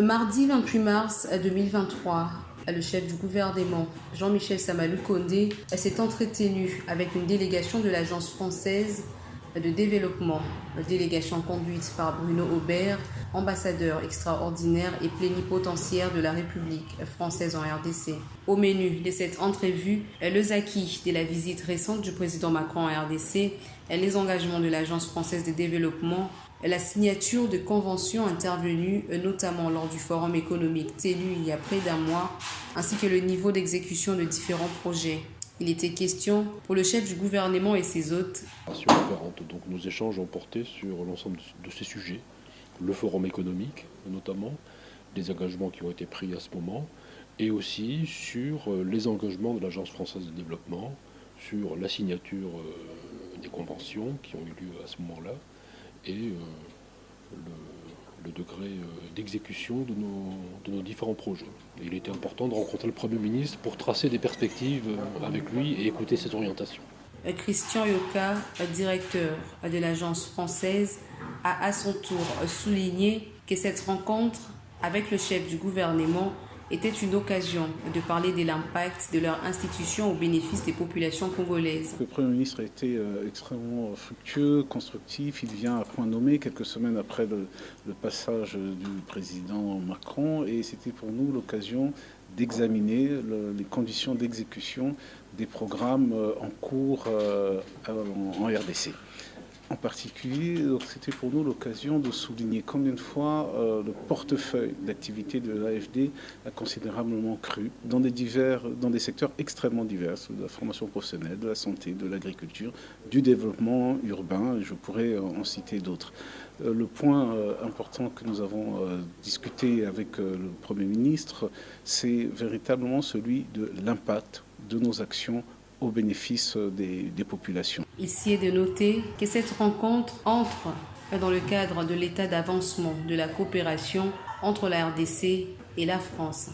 Mardi 28 mars 2023, le chef du gouvernement, Jean-Michel Samalou Condé, s'est entretenu avec une délégation de l'Agence française de développement, délégation conduite par Bruno Aubert, ambassadeur extraordinaire et plénipotentiaire de la République française en RDC. Au menu de cette entrevue, les acquis de la visite récente du président Macron en RDC, les engagements de l'Agence française de développement, la signature de conventions intervenues notamment lors du forum économique tenu il y a près d'un mois, ainsi que le niveau d'exécution de différents projets. Il était question pour le chef du gouvernement et ses hôtes. Donc nos échanges ont porté sur l'ensemble de ces sujets, le forum économique notamment, les engagements qui ont été pris à ce moment, et aussi sur les engagements de l'Agence française de développement, sur la signature des conventions qui ont eu lieu à ce moment-là, et le degré d'exécution de nos différents projets. Et il était important de rencontrer le Premier ministre pour tracer des perspectives avec lui et écouter ses orientations. Christian Yoka, directeur de l'Agence française, a à son tour souligné que cette rencontre avec le chef du gouvernement était une occasion de parler de l'impact de leur institution au bénéfice des populations congolaises. Le Premier ministre a été extrêmement fructueux, constructif. Il vient à point nommé quelques semaines après le passage du président Macron, et c'était pour nous l'occasion d'examiner les conditions d'exécution des programmes en cours en RDC. En particulier, c'était pour nous l'occasion de souligner combien de fois le portefeuille d'activité de l'AFD a considérablement cru dans des secteurs extrêmement divers, de la formation professionnelle, de la santé, de l'agriculture, du développement urbain, et je pourrais en citer d'autres. Le point important que nous avons discuté avec le Premier ministre, c'est véritablement celui de l'impact de nos actions au bénéfice des populations. Ici est de noter que cette rencontre entre dans le cadre de l'état d'avancement de la coopération entre la RDC et la France.